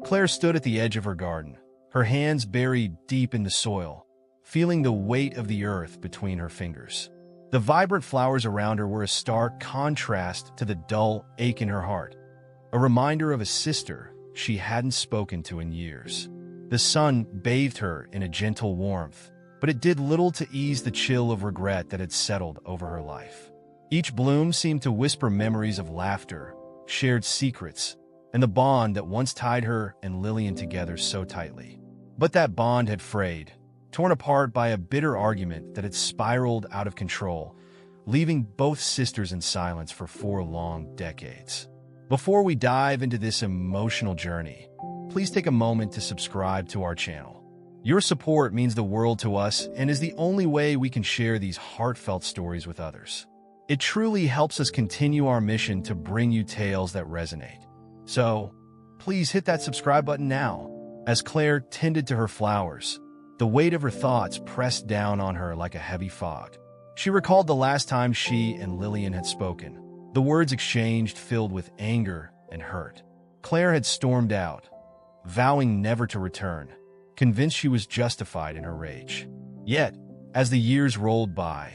Claire stood at the edge of her garden, her hands buried deep in the soil, feeling the weight of the earth between her fingers. The vibrant flowers around her were a stark contrast to the dull ache in her heart, a reminder of a sister she hadn't spoken to in years. The sun bathed her in a gentle warmth, but it did little to ease the chill of regret that had settled over her life. Each bloom seemed to whisper memories of laughter, shared secrets, and the bond that once tied her and Lillian together so tightly. But that bond had frayed, torn apart by a bitter argument that had spiraled out of control, leaving both sisters in silence for 4 long decades. Before we dive into this emotional journey, please take a moment to subscribe to our channel. Your support means the world to us and is the only way we can share these heartfelt stories with others. It truly helps us continue our mission to bring you tales that resonate. So, please hit that subscribe button now. As Claire tended to her flowers, the weight of her thoughts pressed down on her like a heavy fog. She recalled the last time she and Lillian had spoken, the words exchanged filled with anger and hurt. Claire had stormed out, vowing never to return, convinced she was justified in her rage. Yet, as the years rolled by,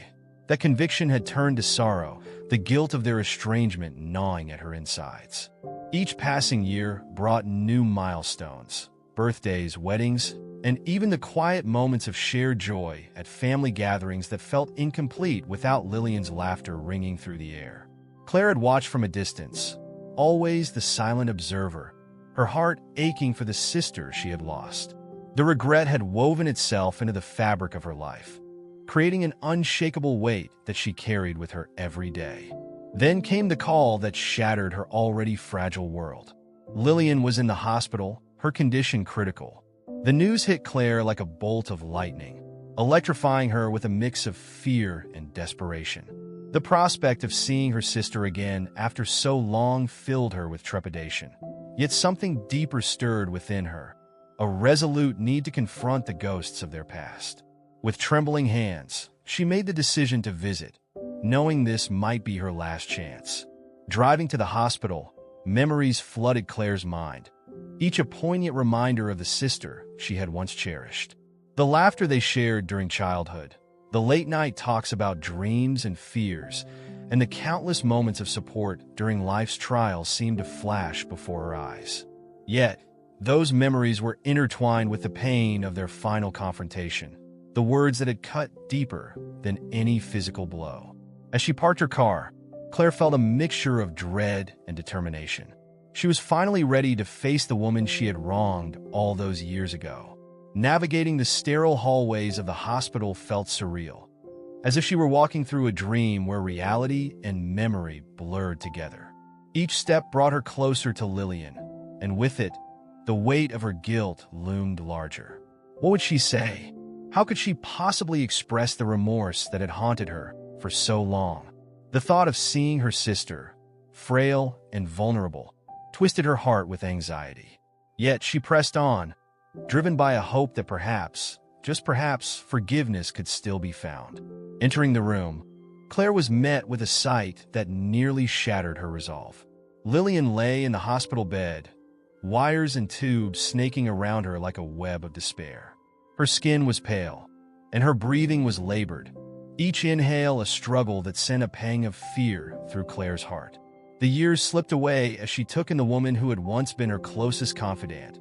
that conviction had turned to sorrow, the guilt of their estrangement gnawing at her insides. Each passing year brought new milestones, birthdays, weddings, and even the quiet moments of shared joy at family gatherings that felt incomplete without Lillian's laughter ringing through the air. Claire had watched from a distance, always the silent observer, her heart aching for the sister she had lost. The regret had woven itself into the fabric of her life, creating an unshakable weight that she carried with her every day. Then came the call that shattered her already fragile world. Lillian was in the hospital, her condition critical. The news hit Claire like a bolt of lightning, electrifying her with a mix of fear and desperation. The prospect of seeing her sister again after so long filled her with trepidation. Yet something deeper stirred within her, a resolute need to confront the ghosts of their past. With trembling hands, she made the decision to visit, knowing this might be her last chance. Driving to the hospital, memories flooded Claire's mind, each a poignant reminder of the sister she had once cherished. The laughter they shared during childhood, the late-night talks about dreams and fears, and the countless moments of support during life's trials seemed to flash before her eyes. Yet, those memories were intertwined with the pain of their final confrontation, the words that had cut deeper than any physical blow. As she parked her car, Claire felt a mixture of dread and determination. She was finally ready to face the woman she had wronged all those years ago. Navigating the sterile hallways of the hospital felt surreal, as if she were walking through a dream where reality and memory blurred together. Each step brought her closer to Lillian, and with it, the weight of her guilt loomed larger. What would she say? How could she possibly express the remorse that had haunted her for so long? The thought of seeing her sister, frail and vulnerable, twisted her heart with anxiety. Yet she pressed on, driven by a hope that perhaps, just perhaps, forgiveness could still be found. Entering the room, Claire was met with a sight that nearly shattered her resolve. Lillian lay in the hospital bed, wires and tubes snaking around her like a web of despair. Her skin was pale, and her breathing was labored, each inhale a struggle that sent a pang of fear through Claire's heart. The years slipped away as she took in the woman who had once been her closest confidant,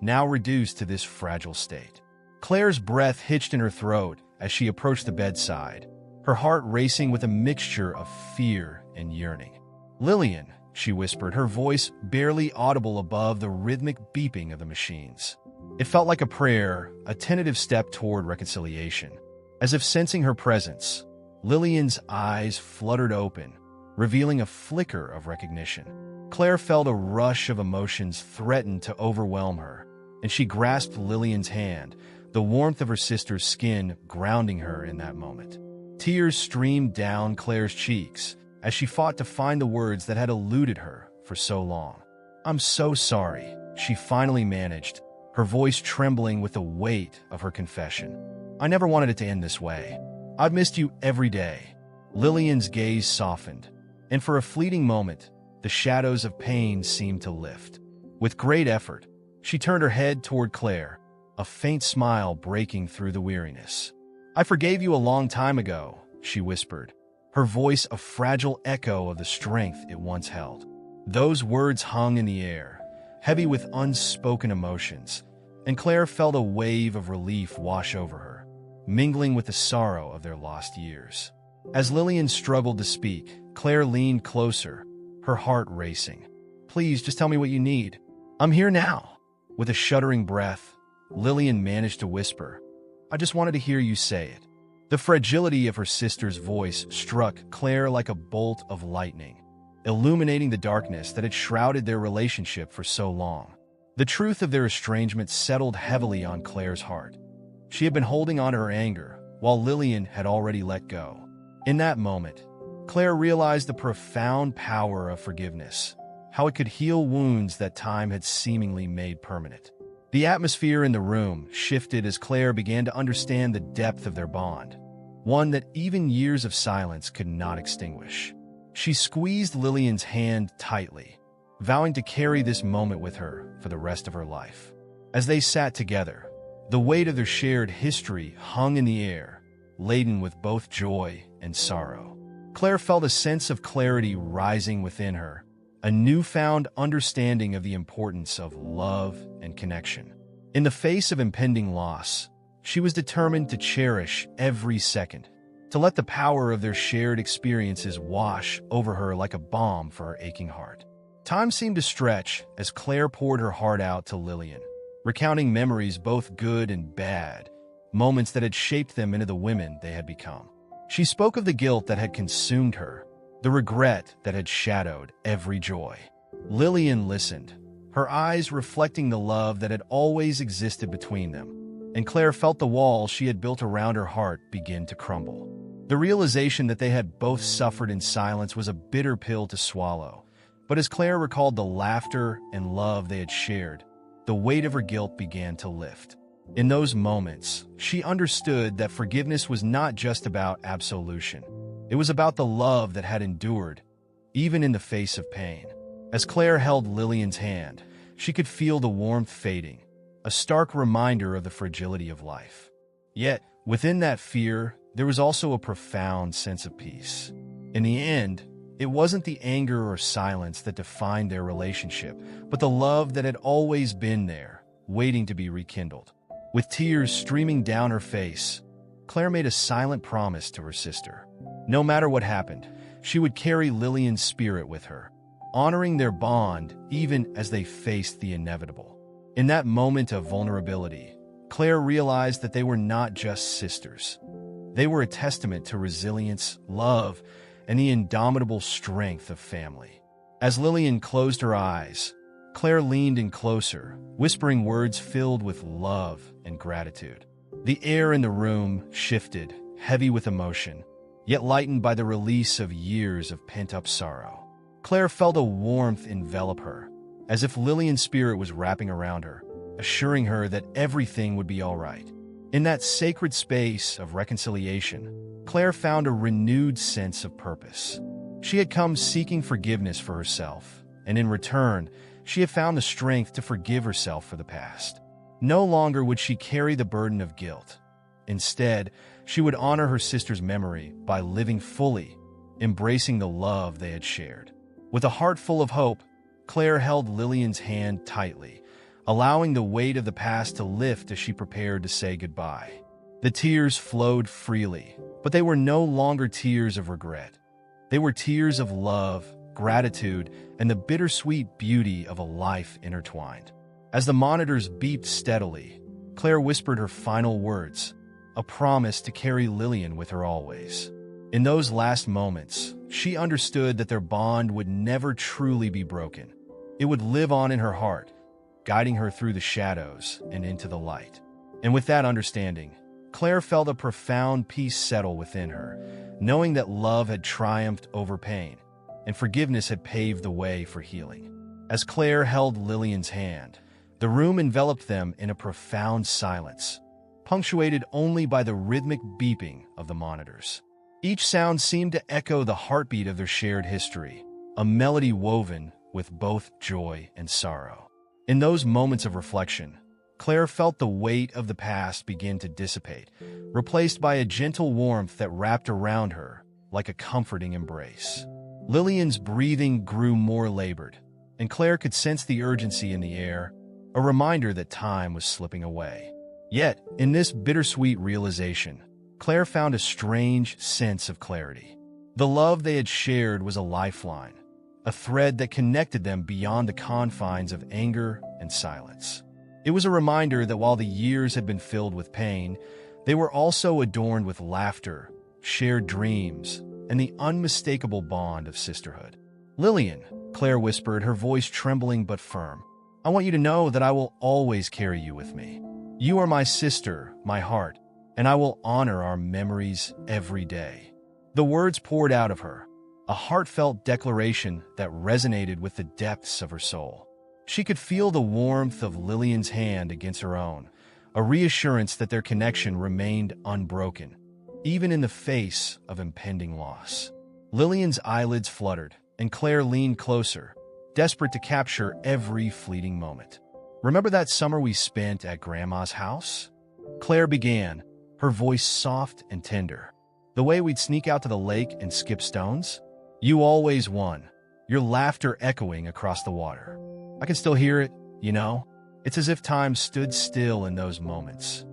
now reduced to this fragile state. Claire's breath hitched in her throat as she approached the bedside, her heart racing with a mixture of fear and yearning. "Lillian," she whispered, her voice barely audible above the rhythmic beeping of the machines. It felt like a prayer, a tentative step toward reconciliation. As if sensing her presence, Lillian's eyes fluttered open, revealing a flicker of recognition. Claire felt a rush of emotions threaten to overwhelm her, and she grasped Lillian's hand, the warmth of her sister's skin grounding her in that moment. Tears streamed down Claire's cheeks as she fought to find the words that had eluded her for so long. "I'm so sorry," she finally managed, her voice trembling with the weight of her confession. "I never wanted it to end this way. I've missed you every day." Lillian's gaze softened, and for a fleeting moment, the shadows of pain seemed to lift. With great effort, She turned her head toward Claire, a faint smile breaking through the weariness. "I forgave you a long time ago," she whispered, her voice a fragile echo of the strength it once held. Those words hung in the air, heavy with unspoken emotions, and Claire felt a wave of relief wash over her, mingling with the sorrow of their lost years. As Lillian struggled to speak, Claire leaned closer, her heart racing. "Please, just tell me what you need. I'm here now." With a shuddering breath, Lillian managed to whisper, "I just wanted to hear you say it." The fragility of her sister's voice struck Claire like a bolt of lightning, illuminating the darkness that had shrouded their relationship for so long. The truth of their estrangement settled heavily on Claire's heart. She had been holding on to her anger, while Lillian had already let go. In that moment, Claire realized the profound power of forgiveness, how it could heal wounds that time had seemingly made permanent. The atmosphere in the room shifted as Claire began to understand the depth of their bond, one that even years of silence could not extinguish. She squeezed Lillian's hand tightly, vowing to carry this moment with her for the rest of her life. As they sat together, the weight of their shared history hung in the air, laden with both joy and sorrow. Claire felt a sense of clarity rising within her, a newfound understanding of the importance of love and connection. In the face of impending loss, she was determined to cherish every second, to let the power of their shared experiences wash over her like a balm for her aching heart. Time seemed to stretch as Claire poured her heart out to Lillian, recounting memories both good and bad, moments that had shaped them into the women they had become. She spoke of the guilt that had consumed her, the regret that had shadowed every joy. Lillian listened, her eyes reflecting the love that had always existed between them, and Claire felt the wall she had built around her heart begin to crumble. The realization that they had both suffered in silence was a bitter pill to swallow, but as Claire recalled the laughter and love they had shared, the weight of her guilt began to lift. In those moments, she understood that forgiveness was not just about absolution. It was about the love that had endured, even in the face of pain. As Claire held Lillian's hand, she could feel the warmth fading, a stark reminder of the fragility of life. Yet, within that fear, there was also a profound sense of peace. In the end, it wasn't the anger or silence that defined their relationship, but the love that had always been there, waiting to be rekindled. With tears streaming down her face, Claire made a silent promise to her sister. No matter what happened, she would carry Lillian's spirit with her, honoring their bond even as they faced the inevitable. In that moment of vulnerability, Claire realized that they were not just sisters. They were a testament to resilience, love, and the indomitable strength of family. As Lillian closed her eyes, Claire leaned in closer, whispering words filled with love and gratitude. The air in the room shifted, heavy with emotion, yet lightened by the release of years of pent-up sorrow. Claire felt a warmth envelop her, as if Lillian's spirit was wrapping around her, assuring her that everything would be all right. In that sacred space of reconciliation, Claire found a renewed sense of purpose. She had come seeking forgiveness for herself, and in return, she had found the strength to forgive herself for the past. No longer would she carry the burden of guilt. Instead, she would honor her sister's memory by living fully, embracing the love they had shared. With a heart full of hope, Claire held Lillian's hand tightly, allowing the weight of the past to lift as she prepared to say goodbye. The tears flowed freely, but they were no longer tears of regret. They were tears of love, gratitude, and the bittersweet beauty of a life intertwined. As the monitors beeped steadily, Claire whispered her final words, a promise to carry Lillian with her always. In those last moments, she understood that their bond would never truly be broken. It would live on in her heart, guiding her through the shadows and into the light. And with that understanding, Claire felt a profound peace settle within her, knowing that love had triumphed over pain, and forgiveness had paved the way for healing. As Claire held Lillian's hand, the room enveloped them in a profound silence, punctuated only by the rhythmic beeping of the monitors. Each sound seemed to echo the heartbeat of their shared history, a melody woven with both joy and sorrow. In those moments of reflection, Claire felt the weight of the past begin to dissipate, replaced by a gentle warmth that wrapped around her like a comforting embrace. Lillian's breathing grew more labored, and Claire could sense the urgency in the air, a reminder that time was slipping away. Yet, in this bittersweet realization, Claire found a strange sense of clarity. The love they had shared was a lifeline, a thread that connected them beyond the confines of anger and silence. It was a reminder that while the years had been filled with pain, they were also adorned with laughter, shared dreams, and the unmistakable bond of sisterhood. "Lillian," Claire whispered, her voice trembling but firm, "I want you to know that I will always carry you with me. You are my sister, my heart, and I will honor our memories every day." The words poured out of her, a heartfelt declaration that resonated with the depths of her soul. She could feel the warmth of Lillian's hand against her own, a reassurance that their connection remained unbroken, even in the face of impending loss. Lillian's eyelids fluttered, and Claire leaned closer, desperate to capture every fleeting moment. "Remember that summer we spent at Grandma's house?" Claire began, her voice soft and tender. "The way we'd sneak out to the lake and skip stones? You always won, your laughter echoing across the water. I can still hear it, you know? It's as if time stood still in those moments."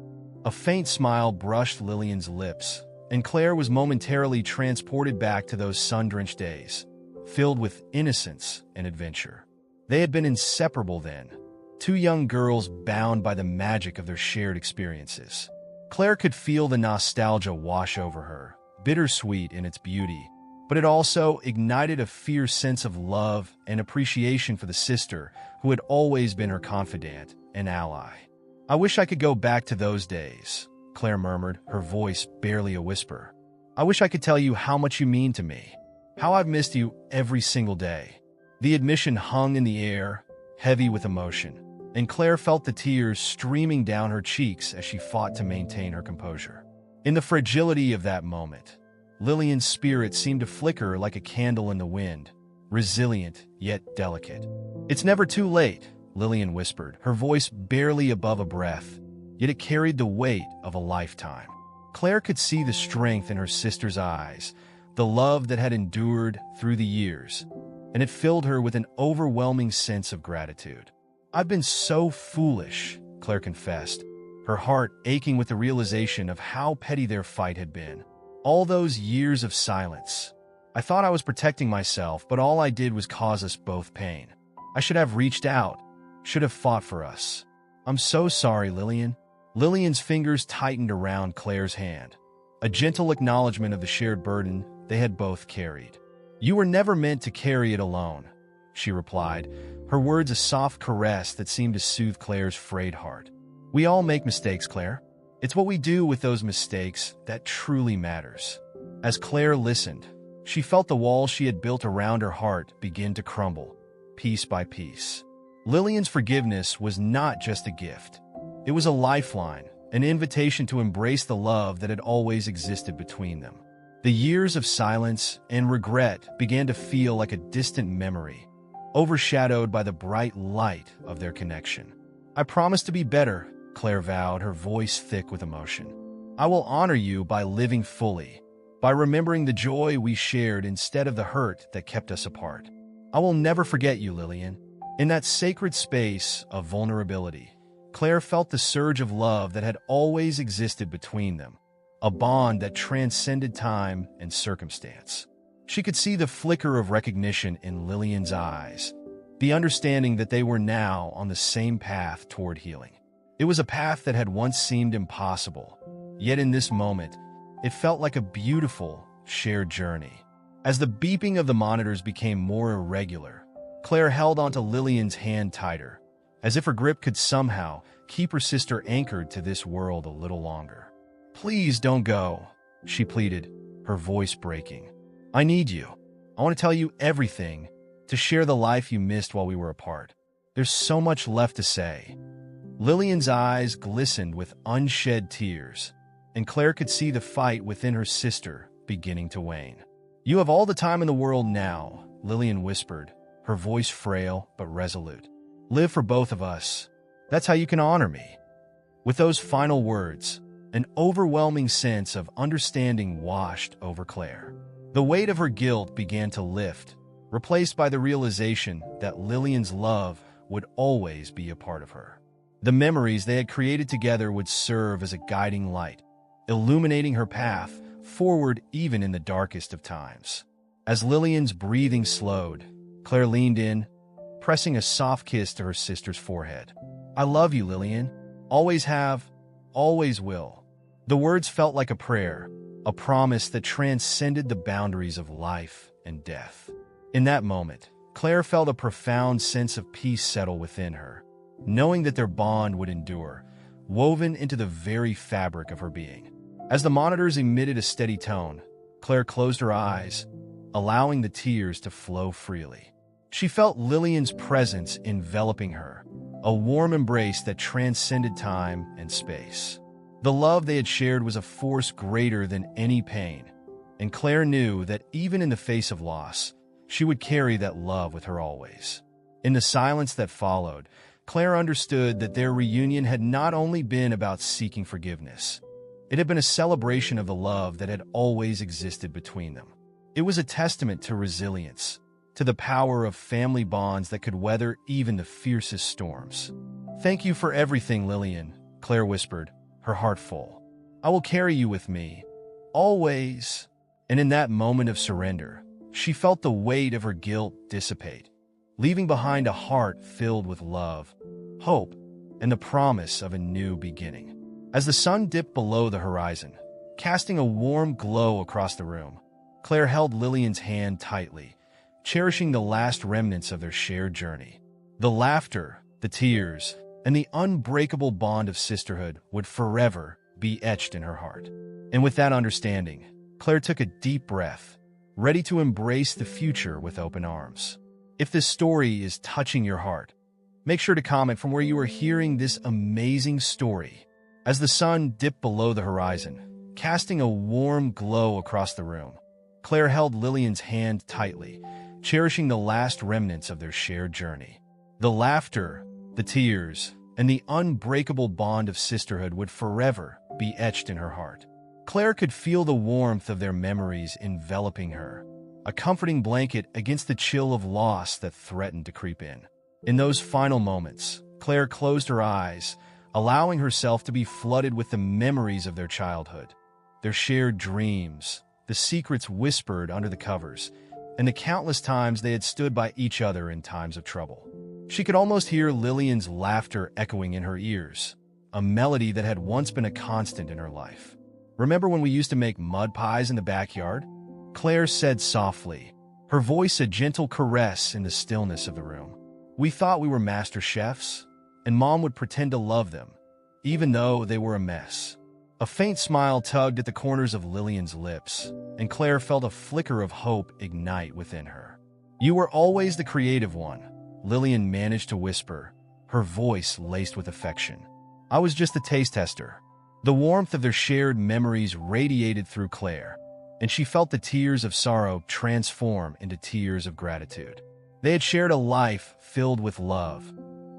A faint smile brushed Lillian's lips, and Claire was momentarily transported back to those sun-drenched days, filled with innocence and adventure. They had been inseparable then, two young girls bound by the magic of their shared experiences. Claire could feel the nostalgia wash over her, bittersweet in its beauty, but it also ignited a fierce sense of love and appreciation for the sister who had always been her confidant and ally. "I wish I could go back to those days," Claire murmured, her voice barely a whisper. "I wish I could tell you how much you mean to me, how I've missed you every single day." The admission hung in the air, heavy with emotion, and Claire felt the tears streaming down her cheeks as she fought to maintain her composure. In the fragility of that moment, Lillian's spirit seemed to flicker like a candle in the wind, resilient yet delicate. "It's never too late," Lillian whispered, her voice barely above a breath, yet it carried the weight of a lifetime. Claire could see the strength in her sister's eyes, the love that had endured through the years, and it filled her with an overwhelming sense of gratitude. "I've been so foolish," Claire confessed, her heart aching with the realization of how petty their fight had been. "All those years of silence. I thought I was protecting myself, but all I did was cause us both pain. I should have reached out, should have fought for us. I'm so sorry, Lillian." Lillian's fingers tightened around Claire's hand, a gentle acknowledgement of the shared burden they had both carried. "You were never meant to carry it alone," she replied, her words a soft caress that seemed to soothe Claire's frayed heart. "We all make mistakes, Claire. It's what we do with those mistakes that truly matters." As Claire listened, she felt the wall she had built around her heart begin to crumble, piece by piece. Lillian's forgiveness was not just a gift. It was a lifeline, an invitation to embrace the love that had always existed between them. The years of silence and regret began to feel like a distant memory, overshadowed by the bright light of their connection. "I promise to be better," Claire vowed, her voice thick with emotion. "I will honor you by living fully, by remembering the joy we shared instead of the hurt that kept us apart. I will never forget you, Lillian." In that sacred space of vulnerability, Claire felt the surge of love that had always existed between them, a bond that transcended time and circumstance. She could see the flicker of recognition in Lillian's eyes, the understanding that they were now on the same path toward healing. It was a path that had once seemed impossible, yet in this moment, it felt like a beautiful, shared journey. As the beeping of the monitors became more irregular, Claire held onto Lillian's hand tighter, as if her grip could somehow keep her sister anchored to this world a little longer. "Please don't go," she pleaded, her voice breaking. "I need you. I want to tell you everything, to share the life you missed while we were apart. There's so much left to say." Lillian's eyes glistened with unshed tears, and Claire could see the fight within her sister beginning to wane. "You have all the time in the world now," Lillian whispered, her voice frail but resolute. Live for both of us. That's how you can honor me." With those final words, an overwhelming sense of understanding washed over Claire. The weight of her guilt began to lift, replaced by the realization that Lillian's love would always be a part of her. The memories they had created together would serve as a guiding light, illuminating her path forward even in the darkest of times. As Lillian's breathing slowed, Claire leaned in, pressing a soft kiss to her sister's forehead. "I love you, Lillian. Always have, always will." The words felt like a prayer, a promise that transcended the boundaries of life and death. In that moment, Claire felt a profound sense of peace settle within her, knowing that their bond would endure, woven into the very fabric of her being. As the monitors emitted a steady tone, Claire closed her eyes, allowing the tears to flow freely. She felt Lillian's presence enveloping her, a warm embrace that transcended time and space. The love they had shared was a force greater than any pain, and Claire knew that even in the face of loss, she would carry that love with her always. In the silence that followed, Claire understood that their reunion had not only been about seeking forgiveness. It had been a celebration of the love that had always existed between them. It was a testament to resilience, to the power of family bonds that could weather even the fiercest storms. "Thank you for everything, Lillian," Claire whispered, her heart full. "I will carry you with me, always." And in that moment of surrender, she felt the weight of her guilt dissipate, leaving behind a heart filled with love, hope, and the promise of a new beginning. As the sun dipped below the horizon, casting a warm glow across the room, Claire held Lillian's hand tightly, cherishing the last remnants of their shared journey. The laughter, the tears, and the unbreakable bond of sisterhood would forever be etched in her heart. And with that understanding, Claire took a deep breath, ready to embrace the future with open arms. If this story is touching your heart, make sure to comment from where you are hearing this amazing story. As the sun dipped below the horizon, casting a warm glow across the room, Claire held Lillian's hand tightly, cherishing the last remnants of their shared journey. The laughter, the tears, and the unbreakable bond of sisterhood would forever be etched in her heart. Claire could feel the warmth of their memories enveloping her, a comforting blanket against the chill of loss that threatened to creep in. In those final moments, Claire closed her eyes, allowing herself to be flooded with the memories of their childhood, their shared dreams, the secrets whispered under the covers, and the countless times they had stood by each other in times of trouble. She could almost hear Lillian's laughter echoing in her ears, a melody that had once been a constant in her life. "Remember when we used to make mud pies in the backyard?" Claire said softly, her voice a gentle caress in the stillness of the room. "We thought we were master chefs, and Mom would pretend to love them, even though they were a mess." A faint smile tugged at the corners of Lillian's lips, and Claire felt a flicker of hope ignite within her. "You were always the creative one," Lillian managed to whisper, her voice laced with affection. "I was just the taste tester." The warmth of their shared memories radiated through Claire, and she felt the tears of sorrow transform into tears of gratitude. They had shared a life filled with love,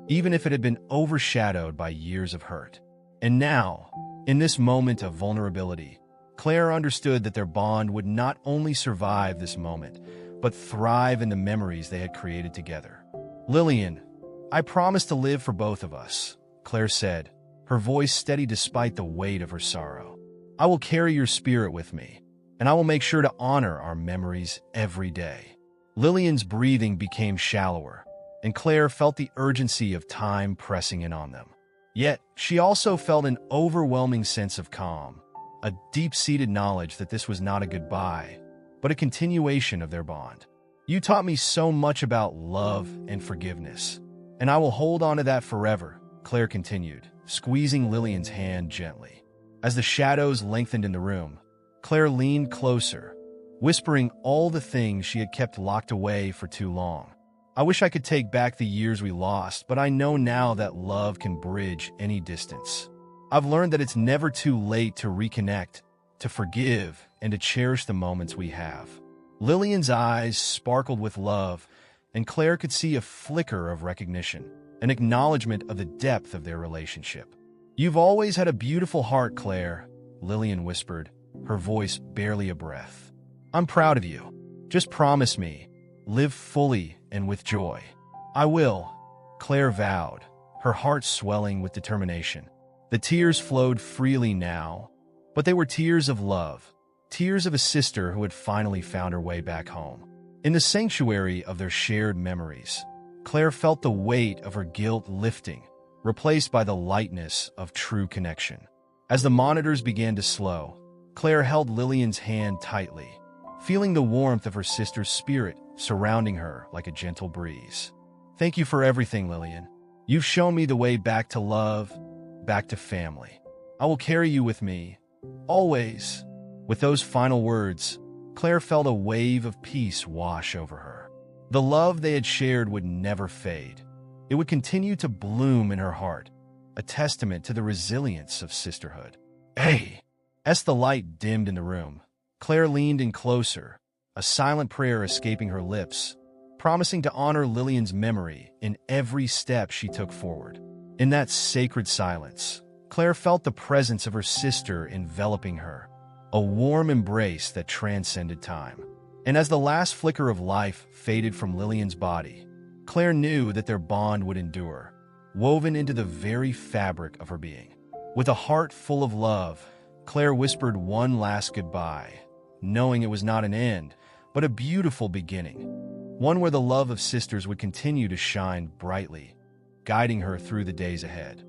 even if it had been overshadowed by years of hurt. And now, in this moment of vulnerability, Claire understood that their bond would not only survive this moment, but thrive in the memories they had created together. "Lillian, I promise to live for both of us," Claire said, her voice steady despite the weight of her sorrow. "I will carry your spirit with me, and I will make sure to honor our memories every day." Lillian's breathing became shallower, and Claire felt the urgency of time pressing in on them. Yet, she also felt an overwhelming sense of calm, a deep-seated knowledge that this was not a goodbye, but a continuation of their bond. "You taught me so much about love and forgiveness, and I will hold on to that forever," Claire continued, squeezing Lillian's hand gently. As the shadows lengthened in the room, Claire leaned closer, whispering all the things she had kept locked away for too long. "I wish I could take back the years we lost, but I know now that love can bridge any distance. I've learned that it's never too late to reconnect, to forgive, and to cherish the moments we have." Lillian's eyes sparkled with love, and Claire could see a flicker of recognition. an acknowledgement of the depth of their relationship. "You've always had a beautiful heart, Claire," Lillian whispered, her voice barely a breath. "I'm proud of you. Just promise me, live fully and with joy." "I will," Claire vowed, her heart swelling with determination. The tears flowed freely now, but they were tears of love, tears of a sister who had finally found her way back home. In the sanctuary of their shared memories, Claire felt the weight of her guilt lifting, replaced by the lightness of true connection. As the monitors began to slow, Claire held Lillian's hand tightly, feeling the warmth of her sister's spirit surrounding her like a gentle breeze. "Thank you for everything, Lillian. You've shown me the way back to love, back to family. I will carry you with me, always." With those final words, Claire felt a wave of peace wash over her. The love they had shared would never fade. It would continue to bloom in her heart, a testament to the resilience of sisterhood. "Hey!" As the light dimmed in the room, Claire leaned in closer, a silent prayer escaping her lips, promising to honor Lillian's memory in every step she took forward. In that sacred silence, Claire felt the presence of her sister enveloping her, a warm embrace that transcended time. And as the last flicker of life faded from Lillian's body, Claire knew that their bond would endure, woven into the very fabric of her being. With a heart full of love, Claire whispered one last goodbye, knowing it was not an end, but a beautiful beginning, one where the love of sisters would continue to shine brightly, guiding her through the days ahead.